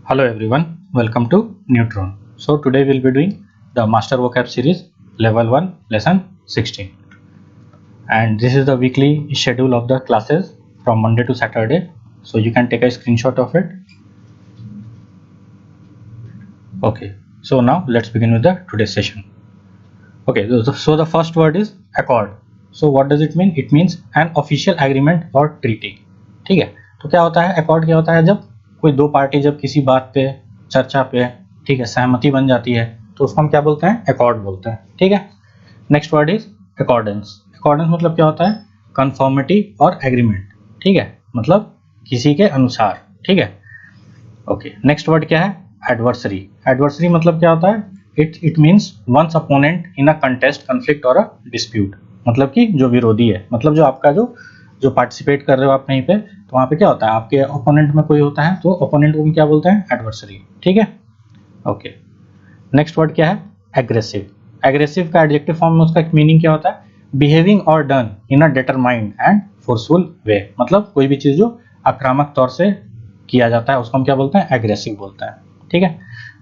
Hello everyone, welcome to Neutron. So today we'll be doing the Master Vocab series level 1 lesson 16, and this is the weekly schedule of the classes from Monday to Saturday, so you can take a screenshot of it. Okay, so now let's begin with the today's session. Okay, so the first word is accord. So what does it mean? It means an official agreement or treaty. ठीक है, तो क्या होता है accord? क्या होता है जब कोई दो पार्टी जब किसी बात पे चर्चा पे ठीक है सहमति बन जाती है तो उसको हम क्या बोलते हैं? accord बोलते हैं. ठीक है. Next word is accordance. accordance मतलब क्या होता है? conformity और agreement. ठीक है, मतलब किसी के अनुसार. ठीक है. ओके, नेक्स्ट वर्ड क्या है? adversary. adversary मतलब क्या होता है? It means one's opponent in a contest, conflict or a dispute. मतलब कि जो विरोधी है, मतलब जो आपका जो पार्टिसिपेट कर रहे हो आप कहीं पे, तो वहाँ पे क्या होता है? आपके ओपोनेंट में कोई होता है तो ओपोनेंट को क्या बोलते हैं? एडवर्सरी. ठीक है. ओके, नेक्स्ट वर्ड क्या है? एग्रेसिव. एग्रेसिव का एडजेक्टिव फॉर्म में उसका मीनिंग क्या होता है? Behaving or done in a determined and forceful way. मतलब कोई भी चीज जो आक्रामक तौर से किया जाता है उसको हम क्या बोलते हैं? एग्रेसिव बोलते हैं. ठीक है.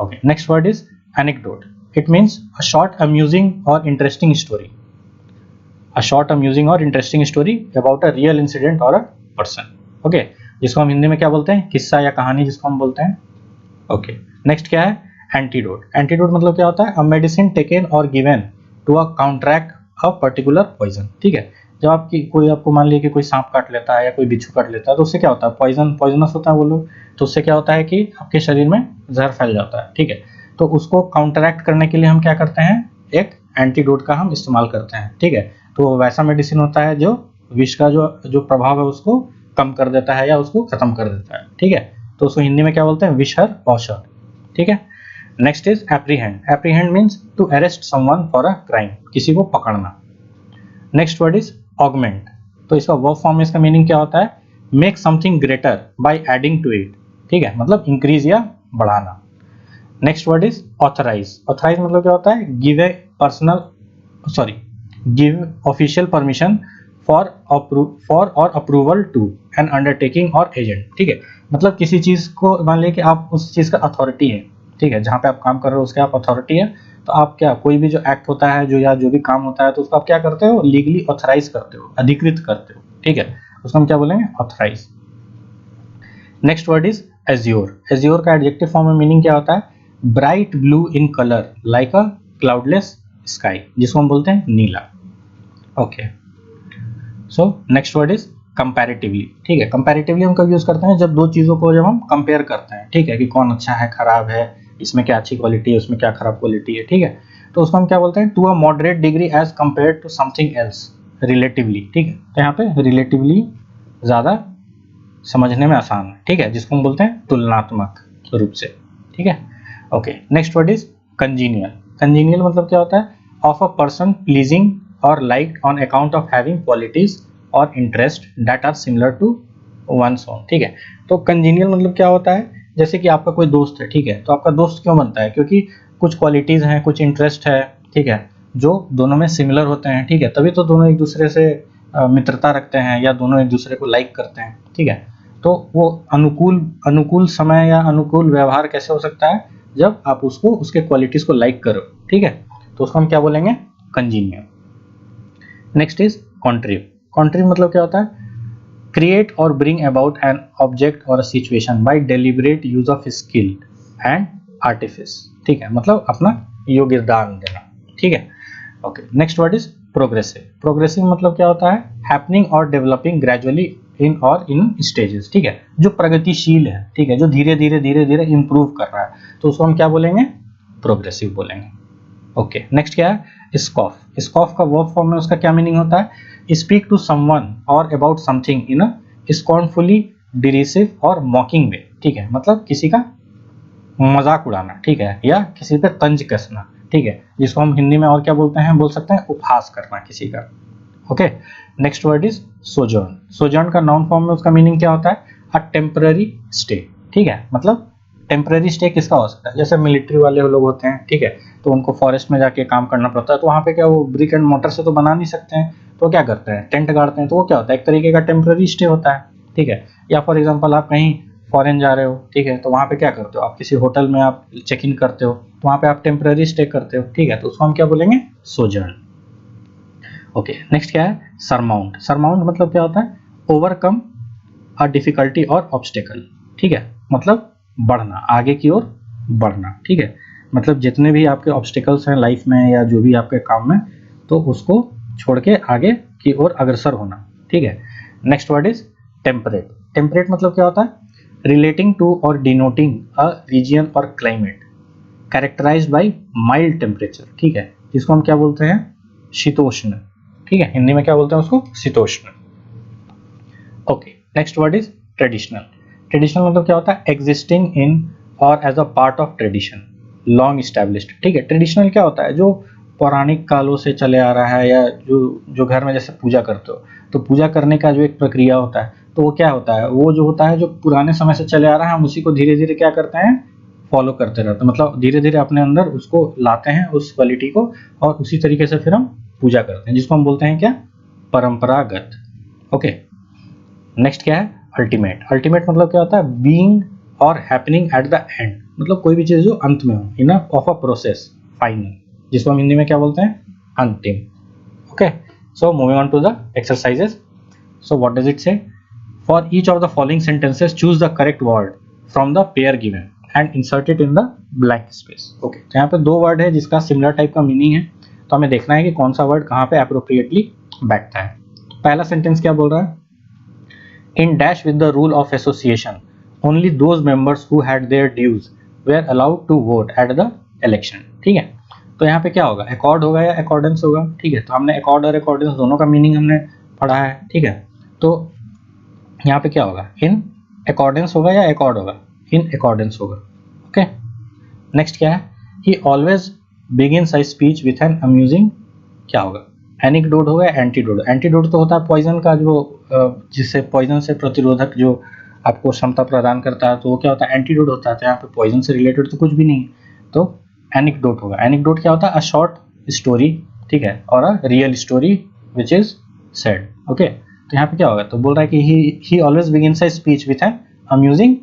Okay, next word is anecdote. It means a short, amusing or interesting story. A short, amusing or interesting story about a real incident or a person. Okay, जिसको हम हिंदी में क्या बोलते हैं? किस्सा या कहानी जिसको हम बोलते हैं. Okay, नेक्स्ट क्या है? Antidote. Antidote मतलब क्या होता है? A medicine taken or given to a counteract a particular poison. ठीक है, जब आपको मान लिया कि कोई सांप काट लेता है या कोई बिच्छू काट लेता है तो उससे क्या होता है? पॉइजनस होता है वो लोग, तो उससे क्या होता है कि आपके शरीर में जहर फैल जाता है. ठीक है, तो उसको काउंटरैक्ट करने के लिए हम क्या करते हैं? एक एंटीडोट का हम इस्तेमाल करते हैं. ठीक है, तो वैसा मेडिसिन होता है जो विष का जो प्रभाव है उसको कम कर देता है या उसको खत्म कर देता है. ठीक है, तो उसको हिंदी में क्या बोलते हैं? विषहर औषध. ठीक है. Next is apprehend. Apprehend means to arrest someone for a crime, किसी को पकड़ना. Next word is augment. तो इसका वर्ब फॉर्म में इसका मीनिंग क्या होता है? Make something greater by adding to it. ठीक है, मतलब इंक्रीज या बढ़ाना. Next word is authorise. Authorise मतलब क्या होता है? Give official permission for or approval to an undertaking or agent. ठीक है, मतलब किसी चीज को मान लिया कि आप उस चीज का अथॉरिटी है. ठीक है, जहां पे आप काम कर रहे हो उसके आप अथॉरिटी है, तो आप क्या कोई भी जो एक्ट होता है जो भी काम होता है तो उसको आप क्या करते हो? लीगली ऑथराइज करते हो, अधिकृत करते हो. ठीक है, उसको हम क्या बोलेंगे? Authorize. Next word is azure. Azure का एडजेक्टिव फॉर्म में मीनिंग क्या होता है? Bright blue in colour like a cloudless sky, जिसको हम बोलते हैं नीला. Okay, so next word is comparatively. ठीक है, कंपैरेटिवली हम कब यूज करते हैं? जब दो चीजों को जब हम कंपेयर करते हैं. ठीक है, कि कौन अच्छा है खराब है, इसमें क्या अच्छी क्वालिटी है उसमें क्या खराब क्वालिटी है. ठीक है, तो उसको हम क्या बोलते हैं? To a moderate degree as compared to something else, relatively. ठीक है, तो यहाँ पे रिलेटिवली ज्यादा समझने में आसान है. ठीक है, जिसको हम बोलते हैं तुलनात्मक रूप से. ठीक है. Okay, next word is congenial. Congenial मतलब क्या होता है? Of a person pleasing or liked on account of having qualities or interest that are similar to one's own. ठीक है, तो कंजीनियल मतलब क्या होता है? जैसे कि आपका कोई दोस्त है. ठीक है, तो आपका दोस्त क्यों बनता है? क्योंकि कुछ क्वालिटीज हैं, कुछ इंटरेस्ट है. ठीक है, जो दोनों में सिमिलर होते हैं. ठीक है, तभी तो दोनों एक दूसरे से मित्रता रखते हैं या दोनों एक दूसरे को लाइक करते हैं. ठीक है, तो वो अनुकूल समय या अनुकूल व्यवहार कैसे हो सकता है? जब आप उसको उसके क्वालिटीज को लाइक करो. ठीक है, तो उसको हम क्या बोलेंगे? Congenial. Next is contrive. Contrive मतलब क्या होता है? क्रिएट और ब्रिंग अबाउट एन ऑब्जेक्ट और a situation bye deliberate use of skill and artifice. ठीक है, मतलब अपना योगदान देना. ठीक है. Okay, next word is progressive. Progressive मतलब क्या होता है? हैपनिंग और डेवलपिंग ग्रेजुअली इन स्टेजेस. ठीक है, जो प्रगतिशील है. ठीक है, जो धीरे धीरे इंप्रूव कर रहा है, तो उसको हम क्या बोलेंगे? प्रोग्रेसिव बोलेंगे. ओके, नेक्स्ट क्या है? स्कॉफ. स्कॉफ का वर्ब फॉर्म में उसका क्या मीनिंग होता है? स्पीक टू समवन और अबाउट समथिंग इन अ स्कॉर्नफुली डिरिसिव और मॉकिंग वे. ठीक है, मतलब किसी का मजाक उड़ाना. ठीक है, या किसी पे तंज कसना. ठीक है, जिसको हम हिंदी में और क्या बोलते हैं? बोल सकते हैं उपहास करना किसी का. Okay, next word is sojourn. Sojourn का नाउन फॉर्म में उसका मीनिंग क्या होता है? A temporary stay. ठीक है, मतलब टेम्पररी स्टे किसका हो सकता है? जैसे मिलिट्री वाले लोग होते हैं. ठीक है, तो उनको फॉरेस्ट में जाके काम करना पड़ता है, तो वहाँ पे क्या वो ब्रिक एंड मोटर से तो बना नहीं सकते हैं, तो क्या करते हैं? टेंट गाड़ते हैं. तो वो क्या होता है? एक तरीके का टेम्पररी स्टे होता है. ठीक है, या फॉर एग्जांपल आप कहीं फॉरेन जा रहे हो, ठीक है, तो वहाँ पे क्या करते हो, आप किसी होटल में आप चेक इन करते हो, तो वहाँ पे आप टेम्पररी स्टे करते हो, ठीक है, तो उसको हम क्या बोलेंगे, सोजर्न। ओके, नेक्स्ट क्या है, सरमाउंट। सरमाउंट मतलब क्या होता है, ओवरकम अ डिफिकल्टी और ऑब्स्टेकल, ठीक है, मतलब बढ़ना, आगे की ओर बढ़ना, ठीक है, मतलब जितने भी आपके ऑब्स्टेकल्स हैं लाइफ में या जो भी आपके काम में, तो उसको छोड़ के आगे की ओर अग्रसर होना, ठीक है। Next word is temperate. Temperate मतलब क्या होता है, relating to or denoting a region or climate characterised by mild temperature, ठीक है, जिसको हम क्या बोलते हैं, शीतोष्ण, ठीक है, हिंदी में क्या बोलते हैं उसको, शीतोष्ण। Okay, next word is traditional. Traditional मतलब क्या होता है, existing in or as a part of tradition, long established, ठीक है। ट्रेडिशनल क्या होता है, जो पौराणिक कालों से चले आ रहा है, या जो घर में जैसे पूजा करते हो, तो पूजा करने का जो एक प्रक्रिया होता है, तो वो क्या होता है, वो जो होता है जो पुराने समय से चले आ रहा है, हम उसी को धीरे धीरे क्या करते हैं, फॉलो करते रहते हैं, मतलब धीरे धीरे अपने अंदर उसको लाते हैं उस क्वालिटी को, और उसी तरीके से फिर हम पूजा करते हैं, जिसको हम बोलते हैं क्या, परंपरागत। ओके, नेक्स्ट क्या है, अल्टीमेट। अल्टीमेट मतलब क्या होता है, बीइंग और हैपनिंग एट द एंड, मतलब कोई भी चीज जो अंत में हो, end of a process, final, जिसको हम हिंदी में क्या बोलते हैं, अंतिम। Okay, so moving on to the exercises. So what does it say, for each of the following sentences choose the correct word from the pair given and insert it in the blank space. Okay, तो यहाँ पे दो word है जिसका similar type का meaning है, तो हमें देखना है कि कौन सा वर्ड कहाँ पे अप्रोप्रिएटली बैठता है। पहला सेंटेंस क्या बोल रहा है, in dash with the rule of association only those members who had their dues were allowed to vote at the election, ठीक है। तो यहाँ पे क्या होगा, अकॉर्ड होगा या अकॉर्डेंस होगा, ठीक है, तो हमने अकॉर्ड और अकॉर्डेंस दोनों का मीनिंग हमने पढ़ा है, ठीक है, तो यहाँ पे क्या होगा, इन अकॉर्डेंस होगा या अकॉर्ड होगा, इन अकॉर्डेंस होगा। ओके, नेक्स्ट क्या है, ही always begins a speech with an amusing, क्या होगा, एनिकडोट होगा या एंटीडोट। एंटीडोट तो होता है पॉइजन का, जो जिससे पॉइजन से प्रतिरोधक जो आपको क्षमता प्रदान करता है, तो वो क्या होता है, एंटीडोट होता है। तो यहाँ पे पॉइजन से रिलेटेड तो कुछ भी नहीं, तो एनिकडोट होगा। एनिकडोट क्या होता है, अ शॉर्ट स्टोरी, ठीक है, और a real story which is said. Okay, तो यहाँ पे क्या होगा, तो बोल रहा है कि he always begins a speech with an amusing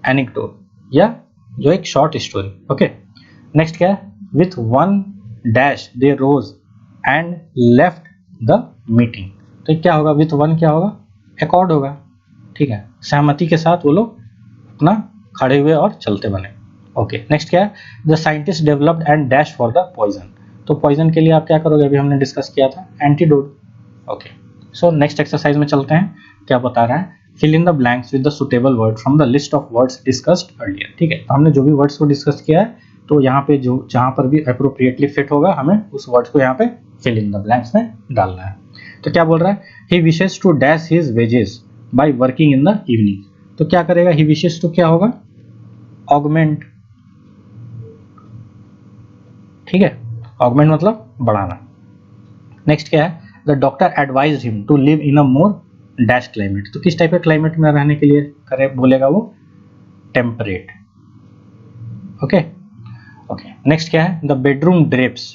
anecdote, या जो एक शॉर्ट स्टोरी। ओके, नेक्स्ट क्या है, with one dash they rose and left the meeting. तो क्या होगा, विथ वन क्या होगा, अकॉर्ड होगा, ठीक है, सहमति के साथ वो लोग अपना खड़े हुए और चलते बने। ओके, नेक्स्ट क्या है, the scientist developed and dash for the poison. तो पॉइजन के लिए आप क्या करोगे, अभी हमने डिस्कस किया था, antidote. Okay, so next exercise में चलते हैं, क्या बता रहा है, fill in the blanks with the suitable word from the list of words discussed earlier, ठीक है, तो हमने जो भी वर्ड्स को डिस्कस किया है, तो यहाँ पे जो जहाँ पर भी अप्रोप्रिएटली फिट होगा, हमें उस वर्ड्स को यहाँ पे फिल इन द ब्लैंक्स में डालना है। तो क्या बोल रहा है, he wishes to dash his wages by working in the evening. तो क्या करेगा, ही विशेस टू क्या होगा, ऑगमेंट, ठीक है, ऑगमेंट मतलब बढ़ाना। नेक्स्ट क्या है, the doctor advised him to live in a more dash climate. तो किस टाइप के क्लाइमेट में रहने के लिए करे बोलेगा वो, टेम्परेट। ओके, ओके, नेक्स्ट क्या है, the bedroom drapes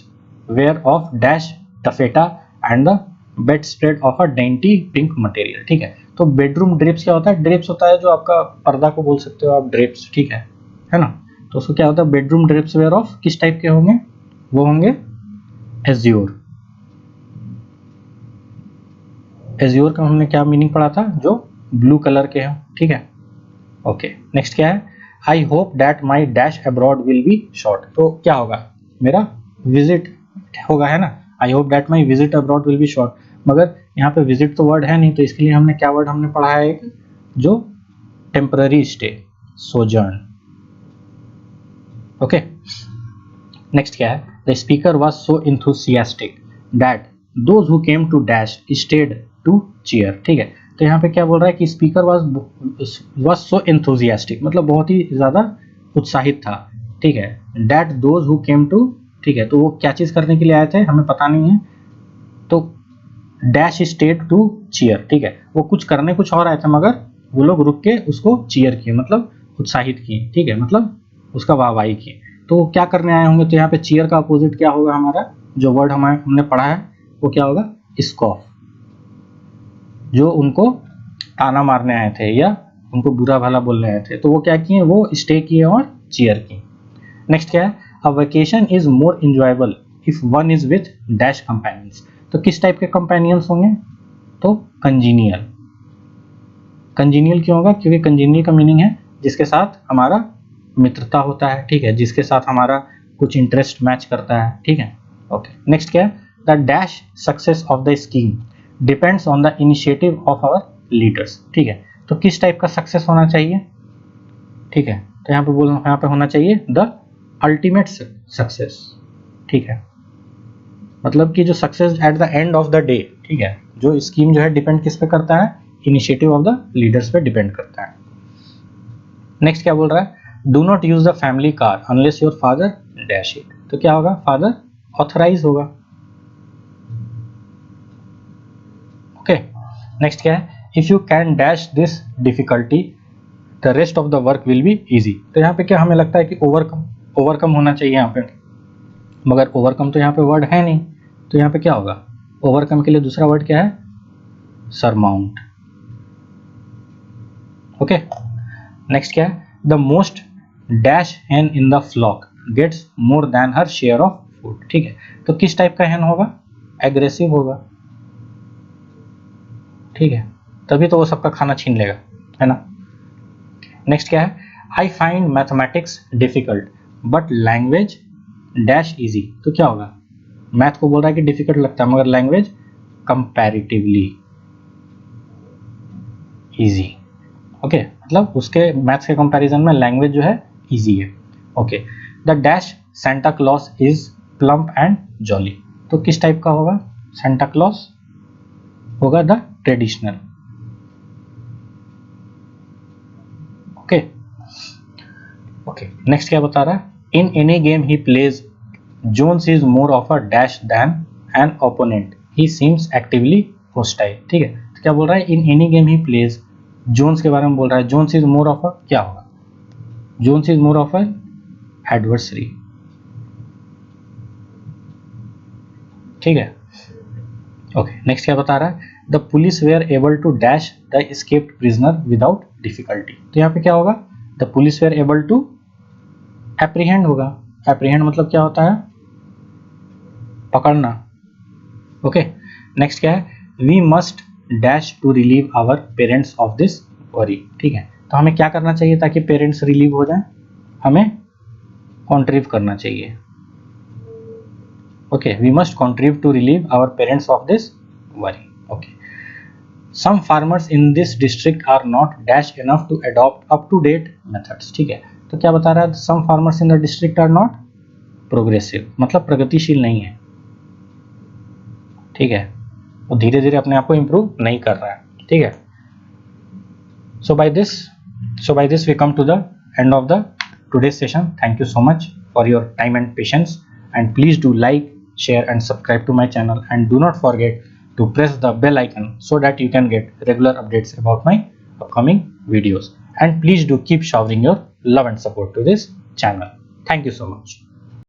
were of dash taffeta and the bedspread of a dainty pink material, ठीक है। तो बेडरूम ड्रेप्स क्या होता है, ड्रेप्स होता है जो आपका पर्दा को बोल सकते हो आप, ड्रेप्स, ठीक है ना। तो उसको क्या होता है, बेडरूम ड्रेप्स वेयर ऑफ किस टाइप के होंगे, वो होंगे एज्योर। एज्योर का हमने क्या मीनिंग पढ़ा था, जो ब्लू कलर के हैं, ठीक है। ओके, नेक्स्ट क्या है, I hope that my dash abroad will be short. तो क्या होगा, मेरा विजिट होगा, है ना, I hope that my visit abroad will be short, मगर यहाँ पे विजिट तो वर्ड है नहीं, तो इसके लिए हमने क्या वर्ड हमने पढ़ा है, एक जो temporary stay, sojourn. Okay, next क्या है, the speaker was so enthusiastic that those who came to dash stayed to cheer, ठीक है। तो यहाँ पे क्या बोल रहा है कि स्पीकर वाज सो एंथुसियास्टिक, मतलब बहुत ही ज्यादा उत्साहित था, ठीक है, that those who came to, ठीक है, तो वो क्या चीज करने के लिए आए थे हमें पता नहीं है, तो डैश स्टेड टू चीयर, ठीक है, वो कुछ करने कुछ और आए थे, मगर वो लोग रुक के उसको चीयर किए, मतलब उत्साहित किए, ठीक है, मतलब उसका वाहवाही किए। तो क्या करने आए होंगे, तो यहाँ पे चीयर का अपोजिट क्या होगा, हमारा जो वर्ड हमने पढ़ा है वो क्या होगा, स्कॉफ, जो उनको ताना मारने आए थे या उनको बुरा भला बोल रहे थे, तो वो क्या किए, वो स्टे किए और चीयर की। नेक्स्ट क्या है, a vacation is more enjoyable if one is with dash companions. तो किस टाइप के कंपेनियंस होंगे, तो कंजीनियल। कंजीनियल क्यों होगा, क्योंकि कंजीनियल का मीनिंग है जिसके साथ हमारा मित्रता होता है, ठीक है, जिसके साथ हमारा कुछ इंटरेस्ट मैच करता है, ठीक है। ओके, नेक्स्ट क्या है, the dash success of the scheme depends on the initiative of our leaders. ठीक है, तो किस टाइप का सक्सेस होना चाहिए, ठीक है, तो यहाँ पे यहाँ पे होना चाहिए द अल्टीमेट सक्सेस। ठीक है, मतलब कि जो success at the end of the day, ठीक है, जो स्कीम जो है डिपेंड किस पे करता है, इनिशिएटिव ऑफ द लीडर्स पे डिपेंड करता है। नेक्स्ट क्या बोल रहा है, do not use the family car unless your father dash it. तो क्या होगा, फादर ऑथराइज होगा। ओके, नेक्स्ट क्या है, if you can dash this difficulty the rest of the work will be easy. तो यहाँ पे क्या हमें लगता है कि ओवरकम होना चाहिए यहाँ पे, मगर ओवरकम तो यहाँ पे वर्ड है नहीं, तो यहाँ पे क्या होगा, ओवरकम के लिए दूसरा वर्ड क्या है, सरमाउंट। ओके, नेक्स्ट क्या है, the most dash hen in the flock gets more than her share of food. ठीक है, तो किस टाइप का हैन होगा, एग्रेसिव होगा, ठीक है, तभी तो वो सबका खाना छीन लेगा, है ना। नेक्स्ट क्या है, I find mathematics difficult but language dash easy. तो क्या होगा, मैथ को बोल रहा है कि डिफिकल्ट लगता है, मगर लैंग्वेज कंपैरेटिवली इजी। ओके, मतलब उसके मैथ्स के कंपैरिजन में लैंग्वेज जो है इजी है। Okay, the dash Santa Claus is plump and jolly. तो किस टाइप का होगा, सेंटा क्लॉज होगा the traditional. Okay okay, next क्या बता रहा है, in any game he plays Jones is more of a dash than an opponent, he seems actively hostile. ठीक है, तो क्या बोल रहा है, in any game he plays, Jones के बारे में बोल रहा है, Jones is more of a, क्या होगा, Jones is more of a adversary. ठीक है, ओके, नेक्स्ट क्या बता रहा है, the police were able to dash the escaped prisoner without difficulty. तो यहाँ पे क्या होगा, the police were able to apprehend होगा। एप्रीहेंड मतलब क्या होता है, पकड़ना। ओके, नेक्स्ट क्या है, we must dash to relieve our parents of this worry. ठीक है, तो हमें क्या करना चाहिए ताकि पेरेंट्स रिलीव हो जाए, हमें कॉन्ट्रीब्यूट करना चाहिए। Okay, we must contribute to relieve our parents of this worry. Okay, some farmers in this district are not dash enough to adopt up to date methods. ठीक है, तो क्या बता रहा है, some farmers in the district are not progressive, मतलब प्रगतिशील नहीं है। ठीक है, वो धीरे धीरे अपने आप को इंप्रूव नहीं कर रहा है। ठीक है, so by this we come to the end of the today's session. Thank you so much for your time and patience, and please do like, share and subscribe to my channel, and do not forget to press the bell icon so that you can get regular updates about my upcoming videos, and please do keep showering your love and support to this channel. Thank you so much.